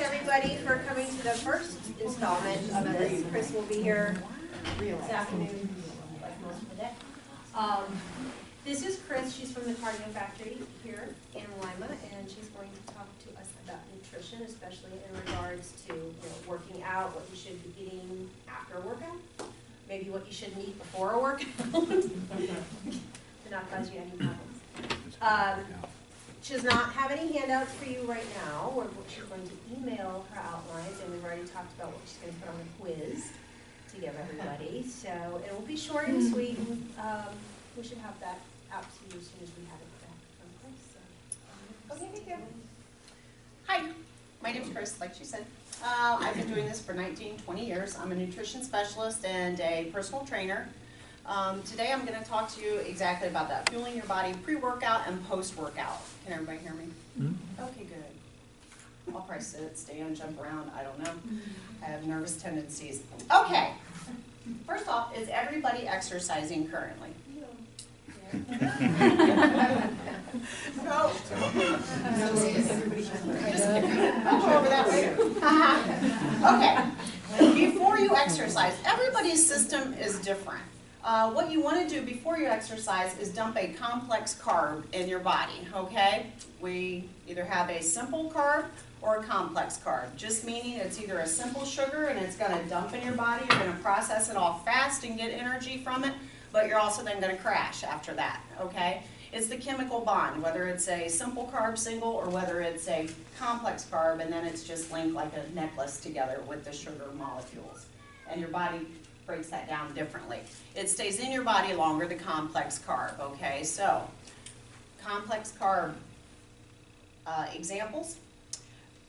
everybody for coming to the first installment of this. Chris will be here this afternoon, like most of the day. This is Chris. She's from the Cardio Factory here in Lima, and she's going to talk to us about nutrition, especially in regards to working out, what you should be eating after a workout, maybe what you shouldn't eat before a workout, to not cause you any problems. She does not have any handouts for you right now. She's going to email her outlines, and we've already talked about what she's going to put on the quiz to give everybody. So it will be short and sweet, and we should have that out to you as soon as we have it back from Chris. So, okay, thank you. Hi, my name's Chris, like she said. I've been doing this for 20 years. I'm a nutrition specialist and a personal trainer. Today I'm going to talk to you exactly about that, fueling your body pre-workout and post-workout. Can everybody hear me? Mm-hmm. Okay, good. I'll probably sit, stand, jump around, I don't know. I have nervous tendencies. Okay, first off, is everybody exercising currently? No. I'll go over that later. Okay, before you exercise, everybody's system is different. What you want to do before you exercise is dump a complex carb in your body, okay? We either have a simple carb or a complex carb, just meaning it's either a simple sugar and it's going to dump in your body, you're going to process it all fast and get energy from it, but you're also then going to crash after that, okay? It's the chemical bond, whether it's a simple carb single or whether it's a complex carb, and then it's just linked like a necklace together with the sugar molecules. And your body breaks that down differently. It stays in your body longer, the complex carb, okay? So, complex carb examples,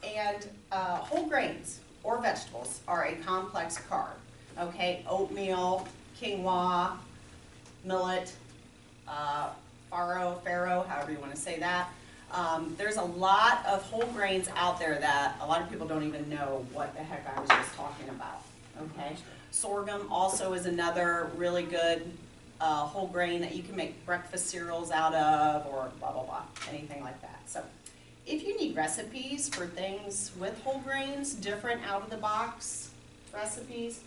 and whole grains or vegetables are a complex carb, okay? Oatmeal, quinoa, millet, farro, however you want to say that. There's a lot of whole grains out there that a lot of people don't even know what the heck I was just talking about, okay? Sorghum also is another really good whole grain that you can make breakfast cereals out of, or blah, blah, blah, anything like that. So if you need recipes for things with whole grains, different out-of-the-box recipes,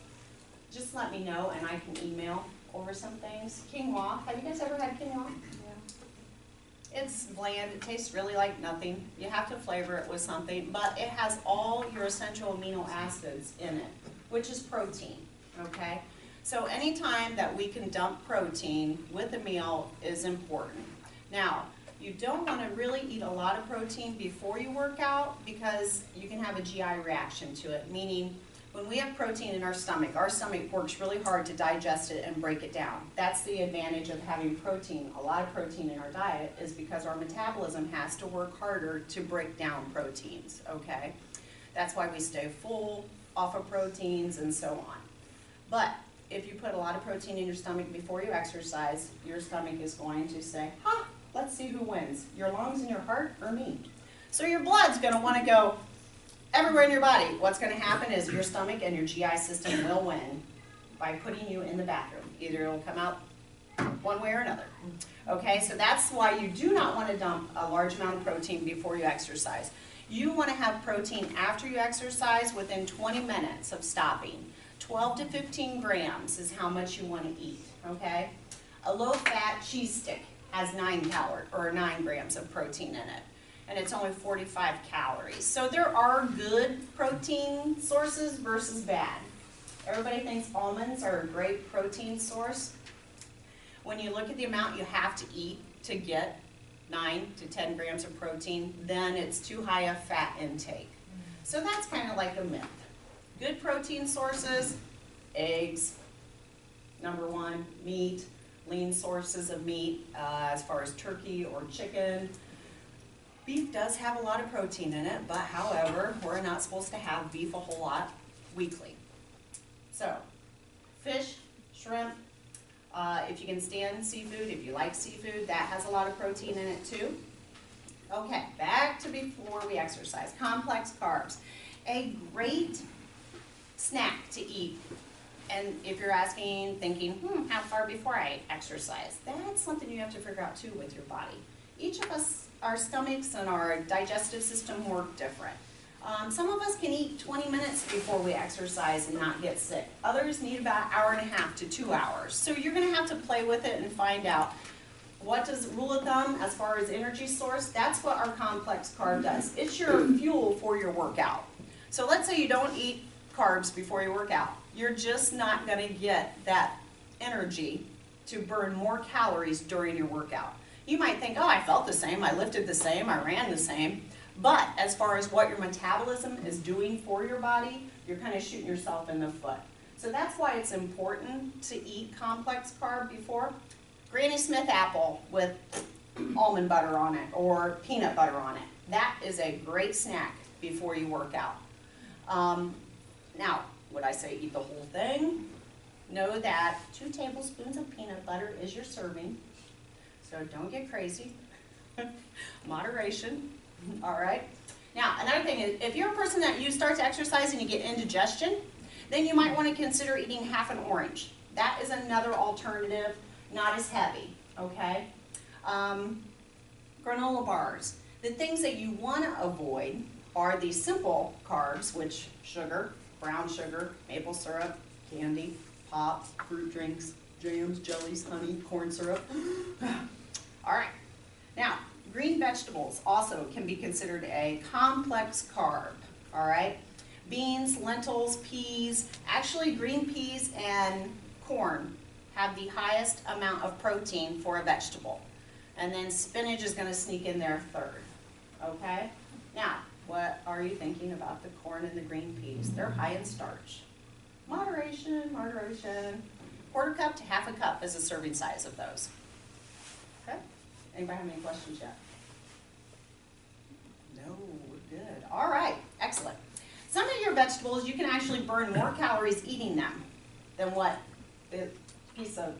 just let me know and I can email over some things. Quinoa, have you guys ever had quinoa? Yeah. It's bland, it tastes really like nothing. You have to flavor it with something, but it has all your essential amino acids in it, which is protein, okay? So anytime that we can dump protein with a meal is important. Now, you don't want to really eat a lot of protein before you work out because you can have a GI reaction to it, meaning when we have protein in our stomach works really hard to digest it and break it down. That's the advantage of having protein, a lot of protein in our diet, is because our metabolism has to work harder to break down proteins, okay? That's why we stay full, off of proteins, and so on. But if you put a lot of protein in your stomach before you exercise, your stomach is going to say, let's see who wins, your lungs and your heart or me? So your blood's going to want to go everywhere in your body. What's going to happen is your stomach and your GI system will win by putting you in the bathroom. Either it'll come out one way or another. Okay, so that's why you do not want to dump a large amount of protein before you exercise. You want to have protein after you exercise within 20 minutes of stopping. 12 to 15 grams is how much you want to eat, okay? A low-fat cheese stick has 9 grams of protein in it, and it's only 45 calories. So there are good protein sources versus bad. Everybody thinks almonds are a great protein source. When you look at the amount you have to eat to get 9 to 10 grams of protein, then it's too high a fat intake. So that's kind of like a myth. Good protein sources, eggs, number one, meat, lean sources of meat, as far as turkey or chicken. Beef does have a lot of protein in it, but however, we're not supposed to have beef a whole lot weekly. So, fish, shrimp, if you can stand seafood, if you like seafood, that has a lot of protein in it too. Okay, back to before we exercise. Complex carbs. A great snack to eat. And if you're thinking, how far before I exercise? That's something you have to figure out too with your body. Each of us, our stomachs and our digestive system work different. Some of us can eat 20 minutes before we exercise and not get sick. Others need about an hour and a half to 2 hours. So you're going to have to play with it and find out what does rule of thumb as far as energy source. That's what our complex carb does. It's your fuel for your workout. So let's say you don't eat carbs before you work out. You're just not going to get that energy to burn more calories during your workout. You might think, oh, I felt the same, I lifted the same, I ran the same. But as far as what your metabolism is doing for your body, you're kind of shooting yourself in the foot. So that's why it's important to eat complex carb before. Granny Smith apple with almond butter on it or peanut butter on it. That is a great snack before you work out. Now, would I say eat the whole thing? Know that 2 tablespoons of peanut butter is your serving. So don't get crazy. Moderation. All right. Now, another thing is, if you're a person that you start to exercise and you get indigestion, then you might want to consider eating half an orange. That is another alternative, not as heavy, okay? Granola bars. The things that you want to avoid are the simple carbs, which sugar, brown sugar, maple syrup, candy, pops, fruit drinks, jams, jellies, honey, corn syrup. All right. Now, green vegetables also can be considered a complex carb, all right? Beans, lentils, peas, actually green peas and corn have the highest amount of protein for a vegetable. And then spinach is going to sneak in there third, okay? Now, what are you thinking about the corn and the green peas? They're high in starch. Moderation, moderation. 1/4 cup to 1/2 cup is a serving size of those. Okay? Anybody have any questions yet? No, good. All right, excellent. Some of your vegetables, you can actually burn more calories eating them than what the piece of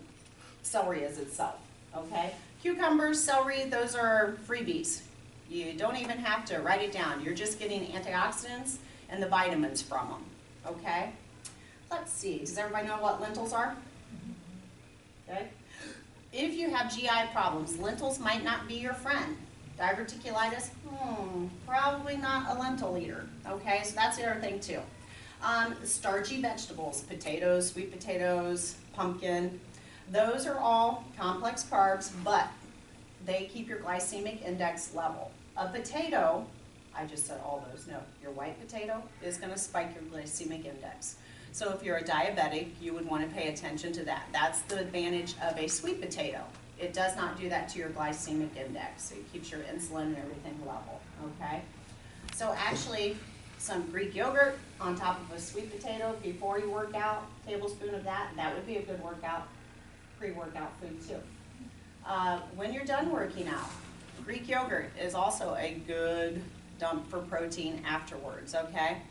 celery is itself, okay? Cucumbers, celery, those are freebies. You don't even have to write it down. You're just getting antioxidants and the vitamins from them, okay? Let's see, does everybody know what lentils are? Okay. If you have GI problems, lentils might not be your friend. Diverticulitis, probably not a lentil eater, okay? So that's the other thing too. Starchy vegetables, potatoes, sweet potatoes, pumpkin, those are all complex carbs, but they keep your glycemic index level. A potato, I just said all those, no, your white potato is gonna spike your glycemic index. So if you're a diabetic, you would want to pay attention to that. That's the advantage of a sweet potato. It does not do that to your glycemic index. So it keeps your insulin and everything level, okay? So actually, some Greek yogurt on top of a sweet potato before you work out, tablespoon of that, that would be a good workout, pre-workout food too. When you're done working out, Greek yogurt is also a good dump for protein afterwards, okay?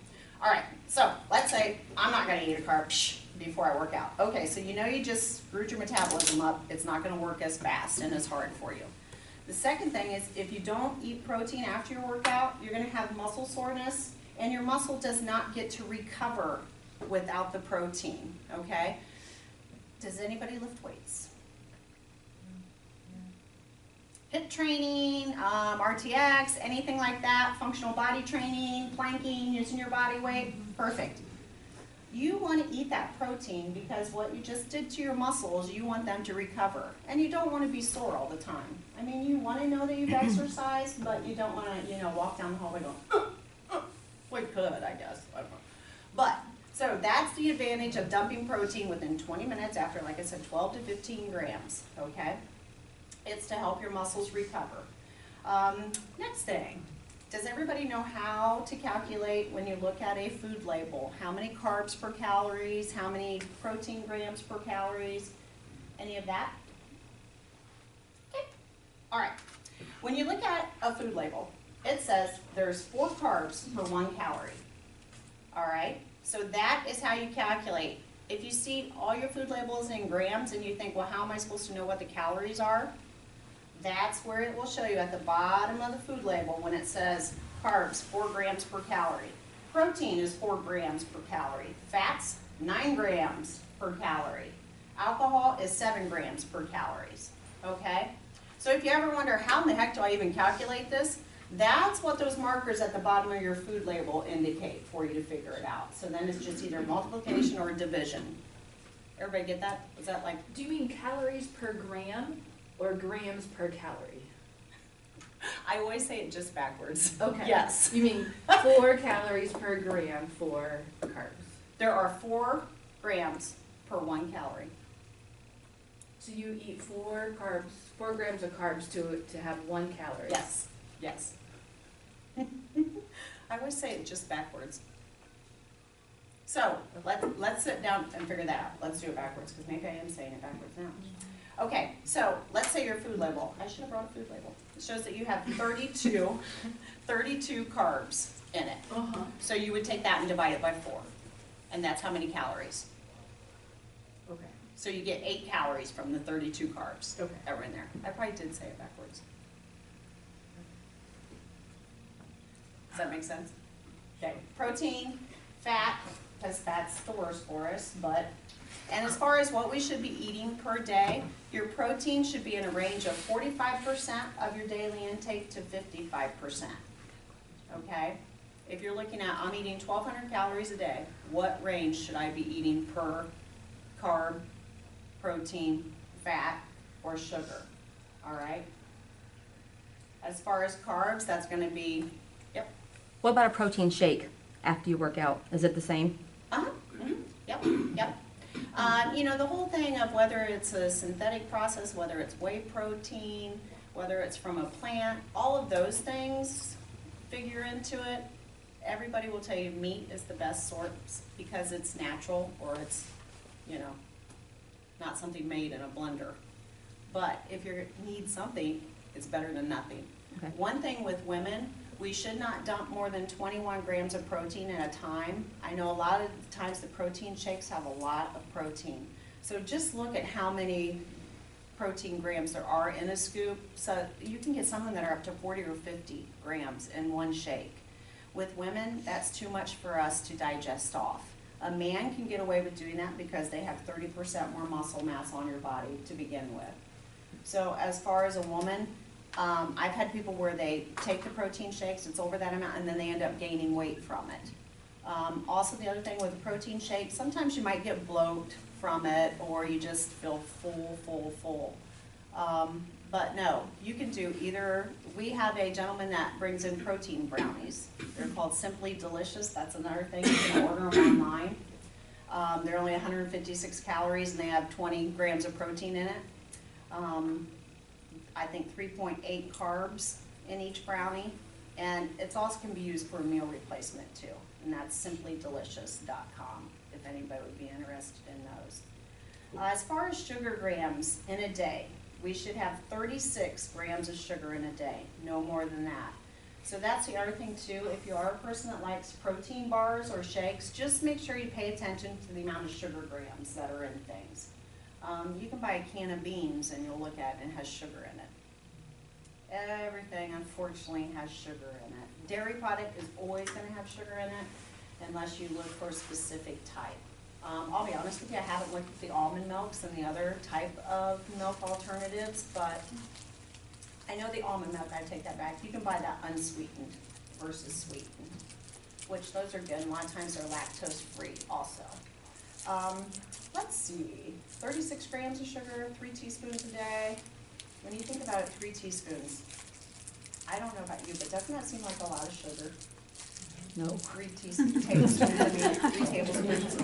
All right, so let's say I'm not going to eat a carb before I work out. Okay, so you know you just screwed your metabolism up. It's not going to work as fast and as hard for you. The second thing is if you don't eat protein after your workout, you're going to have muscle soreness, and your muscle does not get to recover without the protein, okay? Does anybody lift weights? HIIT training, RTX, anything like that, functional body training, planking, using your body weight, perfect. You want to eat that protein because what you just did to your muscles, you want them to recover. And you don't want to be sore all the time. I mean, you want to know that you've exercised, but you don't want to, walk down the hallway going, well, you could, I guess. I don't know. But, so that's the advantage of dumping protein within 20 minutes after, like I said, 12 to 15 grams, okay? It's to help your muscles recover. Next thing, does everybody know how to calculate when you look at a food label? How many carbs per calories, how many protein grams per calories, any of that? Okay, all right. When you look at a food label, it says there's 4 carbs per 1 calorie, all right? So that is how you calculate. If you see all your food labels in grams and you think, well, how am I supposed to know what the calories are? That's where it will show you at the bottom of the food label when it says carbs, 4 grams per calorie. Protein is 4 grams per calorie. Fats, 9 grams per calorie. Alcohol is 7 grams per calories, okay? So if you ever wonder, how in the heck do I even calculate this? That's what those markers at the bottom of your food label indicate for you to figure it out. So then it's just either multiplication or division. Everybody get that? Is that like? Do you mean calories per gram or grams per calorie? I always say it just backwards. Okay. Yes. You mean 4 calories per gram for carbs. There are 4 grams per 1 calorie. So you eat 4 grams of carbs to have 1 calorie. Yes, yes. I always say it just backwards. So let's sit down and figure that out. Let's do it backwards, because maybe I am saying it backwards now. Okay, so let's say your food label. I should have brought a food label. It shows that you have 32 carbs in it. So you would take that and divide it by 4. And that's how many calories. Okay. So you get 8 calories from the 32 carbs Okay. that were in there. I probably did say it backwards. Does that make sense? Okay, protein, fat, because fat's the worst for us, and as far as what we should be eating per day, your protein should be in a range of 45% of your daily intake to 55%, okay? If you're looking at, I'm eating 1,200 calories a day, what range should I be eating per carb, protein, fat, or sugar, all right? As far as carbs, that's gonna be, yep. What about a protein shake after you work out? Is it the same? Yep, yep. You know, the whole thing of whether it's a synthetic process, whether it's whey protein, whether it's from a plant, all of those things figure into it. Everybody will tell you meat is the best sort because it's natural, or it's, you know, not something made in a blender. But if you need something, it's better than nothing. Okay. One thing with women, we should not dump more than 21 grams of protein at a time. I know a lot of times the protein shakes have a lot of protein. So just look at how many protein grams there are in a scoop. So you can get some that are up to 40 or 50 grams in one shake. With women, that's too much for us to digest off. A man can get away with doing that because they have 30% more muscle mass on your body to begin with. So as far as a woman, I've had people where they take the protein shakes, it's over that amount, and then they end up gaining weight from it. Also, the other thing with a protein shake, sometimes you might get bloat from it, or you just feel full. But no, you can do either. We have a gentleman that brings in protein brownies. They're called Simply Delicious. That's another thing. You can order them online. They're only 156 calories, and they have 20 grams of protein in it. I think 3.8 carbs in each brownie, and it also can be used for a meal replacement too, and that's simplydelicious.com if anybody would be interested in those. As far as sugar grams in a day, we should have 36 grams of sugar in a day, no more than that. So that's the other thing too, if you are a person that likes protein bars or shakes, just make sure you pay attention to the amount of sugar grams that are in things. You can buy a can of beans and you'll look at it and it has sugar in it. Everything, unfortunately, has sugar in it. Dairy product is always going to have sugar in it unless you look for a specific type. I'll be honest with you, I haven't looked at the almond milks and the other type of milk alternatives, but I know the almond milk, I take that back. You can buy that unsweetened versus sweetened, which those are good. And a lot of times they're lactose free also. Let's see, 36 grams of sugar, 3 teaspoons a day. When you think about it, 3 teaspoons, I don't know about you, but doesn't that seem like a lot of sugar? No. 3 tablespoons, I mean, 3 tablespoons.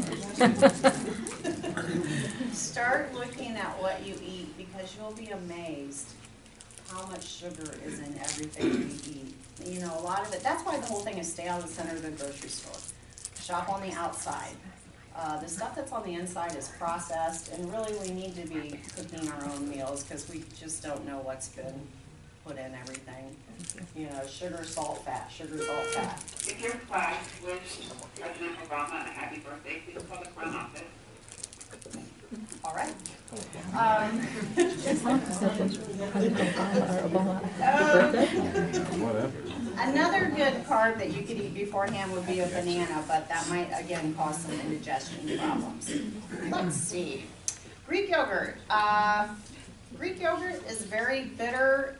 Start looking at what you eat because you'll be amazed how much sugar is in everything we eat. You know, a lot of it, that's why the whole thing is stay out of the center of the grocery store. Shop on the outside. The stuff that's on the inside is processed, and really we need to be cooking our own meals because we just don't know what's been put in everything. You know, sugar, salt, fat, sugar, salt, fat. If your class wished President Obama a happy birthday, please call the front office. All right. Another good carb that you could eat beforehand would be a banana, but that might again cause some indigestion problems. Let's see. Greek yogurt. Greek yogurt is very bitter.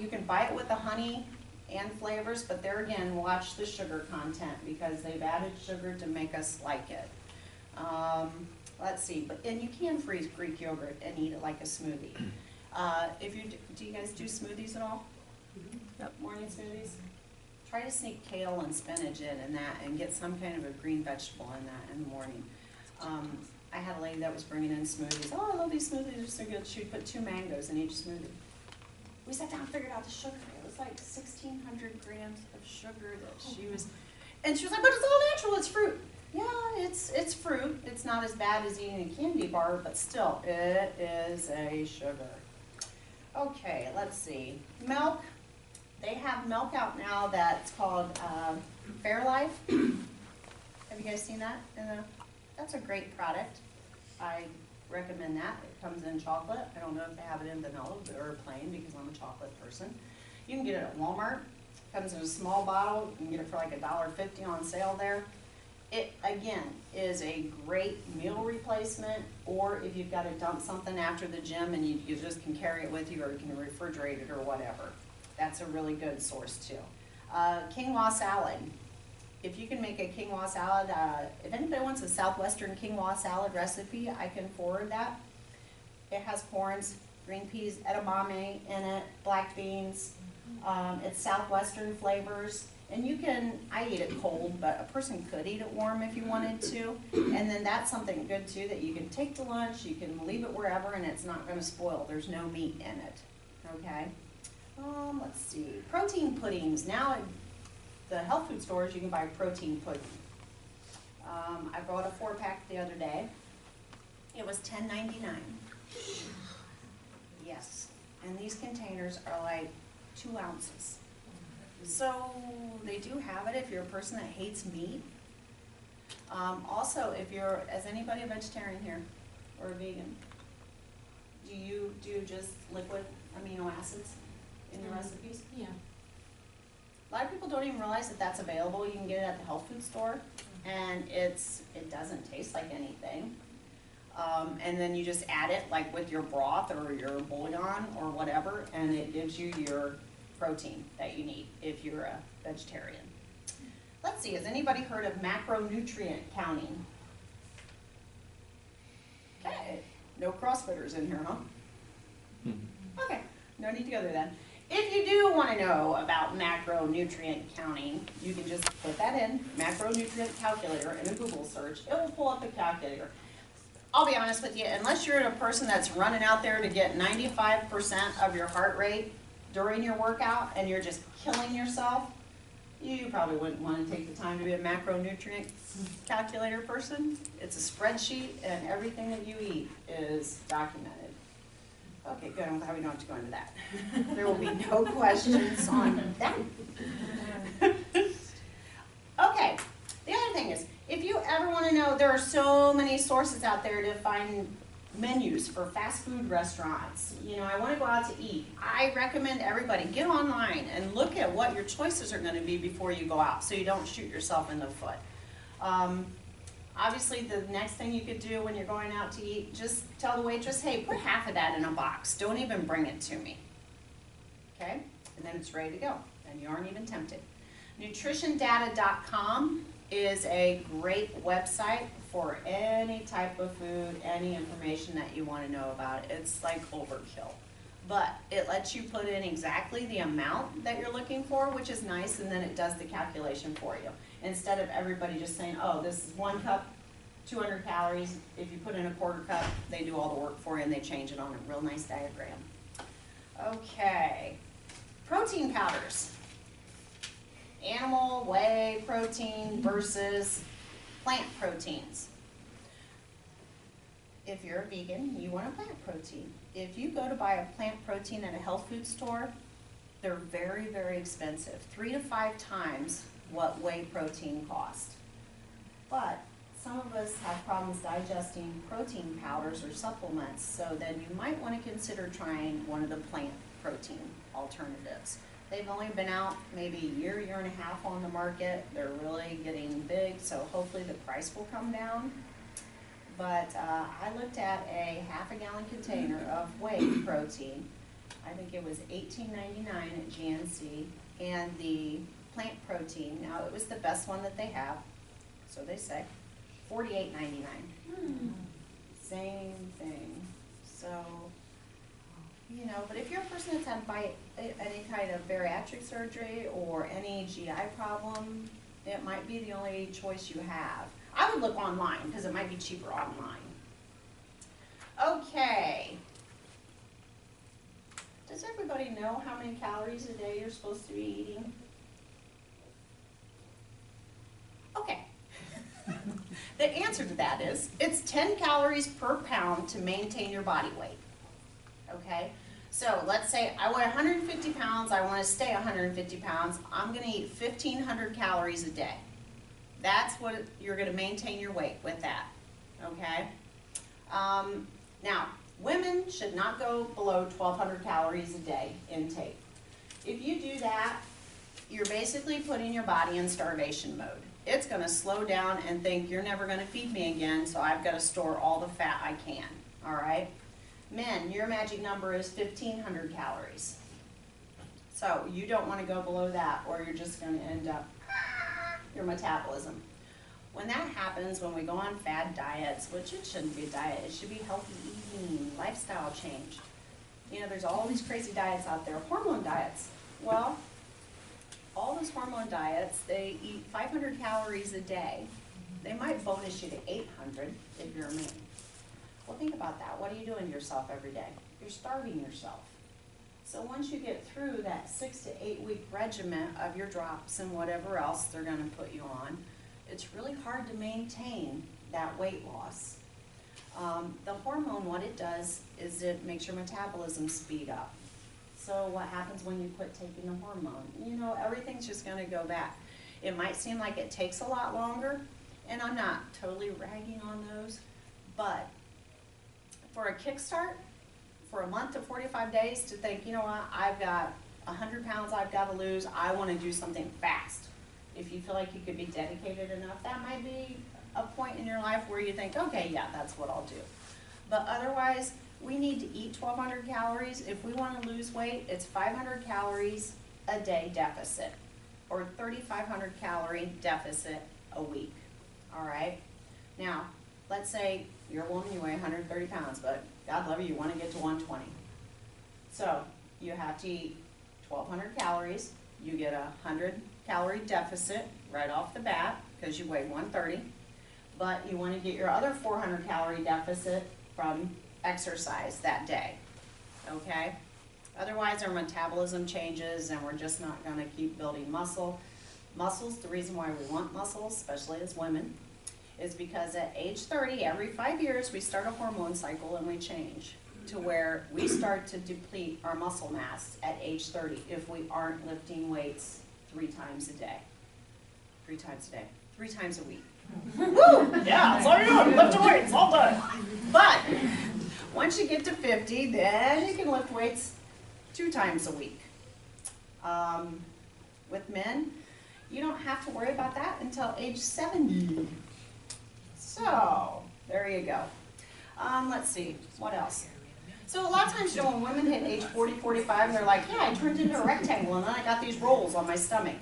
You can buy it with the honey and flavors, but there again, watch the sugar content because they've added sugar to make us like it. Let's see, and you can freeze Greek yogurt and eat it like a smoothie. Do you guys do smoothies at all? Yep. Morning smoothies? Try to sneak kale and spinach in that and get some kind of a green vegetable in that in the morning. I had a lady that was bringing in smoothies. Oh, I love these smoothies, they're so good. She'd put 2 mangoes in each smoothie. We sat down and figured out the sugar. It was like 1,600 grams of sugar that she was, and she was like, but it's all natural, it's fruit. Yeah, it's fruit. It's not as bad as eating a candy bar, but still, it is a sugar. Okay, let's see. Milk. They have milk out now that's called Fairlife. Have you guys seen that? That's a great product. I recommend that. It comes in chocolate. I don't know if they have it in vanilla or plain because I'm a chocolate person. You can get it at Walmart. It comes in a small bottle. You can get it for like $1.50 on sale there. It, again, is a great meal replacement, or if you've got to dump something after the gym and you just can carry it with you, or you can refrigerate it or whatever. That's a really good source too. Quinoa salad. If you can make a quinoa salad, if anybody wants a southwestern quinoa salad recipe, I can forward that. It has corns, green peas, edamame in it, black beans. It's southwestern flavors. And you can, I eat it cold, but a person could eat it warm if you wanted to. And then that's something good too that you can take to lunch, you can leave it wherever, and it's not gonna spoil. There's no meat in it, okay? Let's see, protein puddings. Now at the health food stores, you can buy protein pudding. I bought a 4-pack the other day. It was $10.99. Yes, and these containers are like 2 ounces. So they do have it if you're a person that hates meat. Also, is anybody a vegetarian here or a vegan? Do you do just liquid amino acids in your recipes? Yeah. A lot of people don't even realize that that's available. You can get it at the health food store, and it doesn't taste like anything. And then you just add it like with your broth or your bouillon or whatever, and it gives you your protein that you need if you're a vegetarian. Let's see, has anybody heard of macronutrient counting? Okay, no CrossFitters in here, huh? Okay, no need to go there then. If you do want to know about macronutrient counting, you can just put that in, macronutrient calculator, in a Google search. It will pull up a calculator. I'll be honest with you, unless you're a person that's running out there to get 95% of your heart rate during your workout and you're just killing yourself, you probably wouldn't want to take the time to be a macronutrient calculator person. It's a spreadsheet and everything that you eat is documented. Okay, good, I'm glad we don't have to go into that. There will be no questions on that. Okay, the other thing is, if you ever want to know, there are so many sources out there to find menus for fast food restaurants. You know, I want to go out to eat. I recommend everybody get online and look at what your choices are going to be before you go out so you don't shoot yourself in the foot. Obviously, the next thing you could do when you're going out to eat, just tell the waitress, hey, put half of that in a box. Don't even bring it to me. Okay? And then it's ready to go. And you aren't even tempted. NutritionData.com is a great website for any type of food, any information that you want to know about. It's like overkill. But it lets you put in exactly the amount that you're looking for, which is nice, and then it does the calculation for you. Instead of everybody just saying, oh, this is 1 cup, 200 calories. If you put in a 1/4 cup, they do all the work for you and they change it on a real nice diagram. Okay, protein powders. Animal whey protein versus plant proteins. If you're a vegan, you want a plant protein. If you go to buy a plant protein at a health food store, they're very, very expensive. 3 to 5 times what whey protein costs. But some of us have problems digesting protein powders or supplements, so then you might want to consider trying one of the plant protein alternatives. They've only been out maybe a year, year and a half on the market. They're really getting big, so hopefully the price will come down. But I looked at a half-a-gallon container of whey protein. I think it was $18.99 at GNC, and the plant protein. Now, it was the best one that they have, so they say, $48.99. Same thing. So, you know, but if you're a person that's had any kind of bariatric surgery or any GI problem, it might be the only choice you have. I would look online because it might be cheaper online. Okay. Does everybody know how many calories a day you're supposed to be eating? Okay. The answer to that is, it's 10 calories per pound to maintain your body weight. Okay? So let's say I weigh 150 pounds, I want to stay 150 pounds, I'm going to eat 1,500 calories a day. That's what you're going to maintain your weight with that. Okay? Now, women should not go below 1,200 calories a day intake. If you do that, you're basically putting your body in starvation mode. It's going to slow down and think, you're never going to feed me again, so I've got to store all the fat I can. All right? Men, your magic number is 1,500 calories. So you don't want to go below that, or you're just going to end up your metabolism. When that happens, when we go on fad diets, which it shouldn't be a diet, it should be healthy eating, lifestyle change. You know, there's all these crazy diets out there, hormone diets. Well, all those hormone diets, they eat 500 calories a day. They might bonus you to 800 if you're a man. Well, think about that. What are you doing to yourself every day? You're starving yourself. So once you get through that 6 to 8 week regimen of your drops and whatever else they're going to put you on, it's really hard to maintain that weight loss. The hormone, what it does is it makes your metabolism speed up. So what happens when you quit taking the hormone? You know, everything's just going to go back. It might seem like it takes a lot longer, and I'm not totally ragging on those, but for a kickstart, for a month to 45 days to think, you know what, I've got 100 pounds I've got to lose, I want to do something fast. If you feel like you could be dedicated enough, that might be a point in your life where you think, okay, yeah, that's what I'll do. But otherwise, we need to eat 1,200 calories. If we want to lose weight, it's 500 calories a day deficit, or 3,500 calorie deficit a week. All right? Now, let's say you're a woman, you weigh 130 pounds, but God love you, you want to get to 120. So you have to eat 1,200 calories. You get a 100 calorie deficit right off the bat because you weigh 130. But you want to get your other 400 calorie deficit from exercise that day. Okay? Otherwise, our metabolism changes and we're just not going to keep building muscle. Muscles, the reason why we want muscles, especially as women, is because at age 30, every 5 years, we start a hormone cycle and we change to where we start to deplete our muscle mass at age 30 if we aren't lifting weights 3 times a day. 3 times a day. 3 times a week. Woo! Yeah, that's all you're doing. Lift weights all day. But once you get to 50, then you can lift weights 2 times a week. With men, you don't have to worry about that until age 70. So, there you go. Let's see, what else? So a lot of times, you know, when women hit age 40, 45, they're like, yeah, I turned into a rectangle and then I got these rolls on my stomach.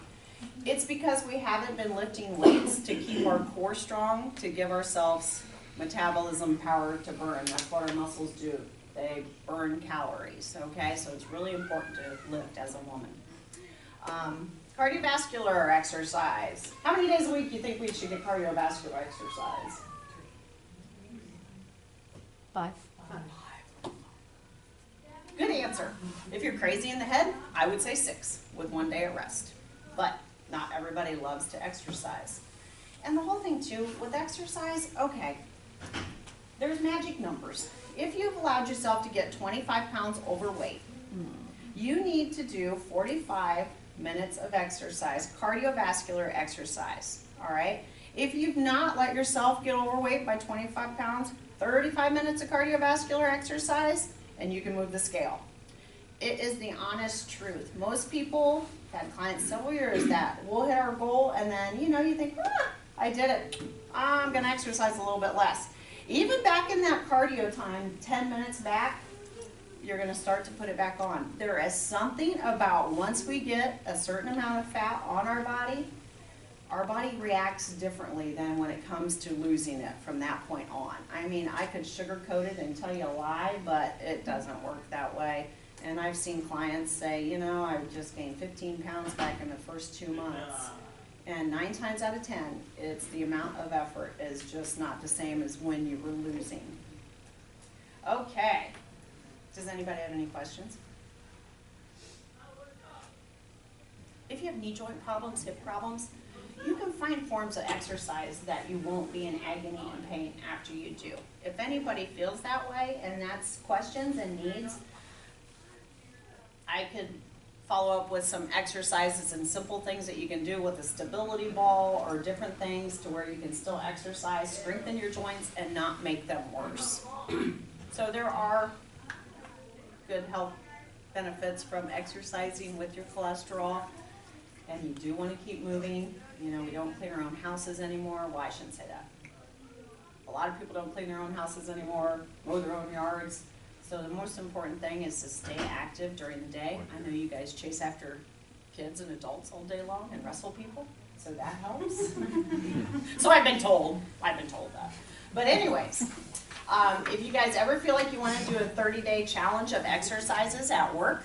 It's because we haven't been lifting weights to keep our core strong, to give ourselves metabolism power to burn. That's what our muscles do. They burn calories, okay? So it's really important to lift as a woman. Cardiovascular exercise. How many days a week do you think we should get cardiovascular exercise? 5. Good answer. If you're crazy in the head, I would say 6 with 1 day of rest. But not everybody loves to exercise. And the whole thing too, with exercise, okay, there's magic numbers. If you've allowed yourself to get 25 pounds overweight, you need to do 45 minutes of exercise, cardiovascular exercise, all right? If you've not let yourself get overweight by 25 pounds, 35 minutes of cardiovascular exercise, and you can move the scale. It is the honest truth. Most people, I've had clients several years that we'll hit our goal and then, you know, you think, I did it. I'm gonna exercise a little bit less. Even back in that cardio time, 10 minutes back, you're gonna start to put it back on. There is something about once we get a certain amount of fat on our body reacts differently than when it comes to losing it from that point on. I mean, I could sugarcoat it and tell you a lie, but it doesn't work that way. And I've seen clients say, you know, I just gained 15 pounds back in the first 2 months. And 9 times out of 10, it's the amount of effort is just not the same as when you were losing. Okay. Does anybody have any questions? If you have knee joint problems, hip problems, you can find forms of exercise that you won't be in agony and pain after you do. If anybody feels that way and that's questions and needs, I could follow up with some exercises and simple things that you can do with a stability ball or different things to where you can still exercise, strengthen your joints, and not make them worse. So there are good health benefits from exercising with your cholesterol, and you do want to keep moving. You know, we don't clean our own houses anymore. Well, I shouldn't say that. A lot of people don't clean their own houses anymore, mow their own yards. So the most important thing is to stay active during the day. I know you guys chase after kids and adults all day long and wrestle people, so that helps. So I've been told that. But anyways, if you guys ever feel like you want to do a 30-day challenge of exercises at work,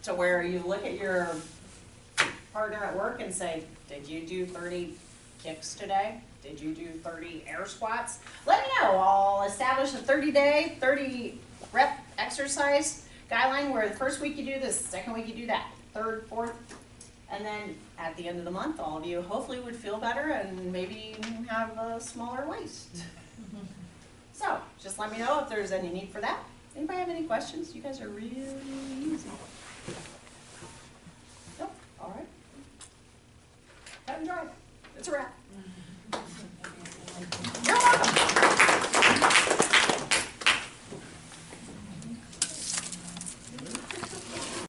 to where you look at your partner at work and say, did you do 30 kicks today? Did you do 30 air squats? Let me know. I'll establish a 30-day, 30 rep exercise guideline where the first week you do this, second week you do that, third, fourth, and then at the end of the month, all of you hopefully would feel better and maybe have a smaller waist. So just let me know if there's any need for that. Anybody have any questions? You guys are really easy. Nope. All right. Cut and dry. It's a wrap.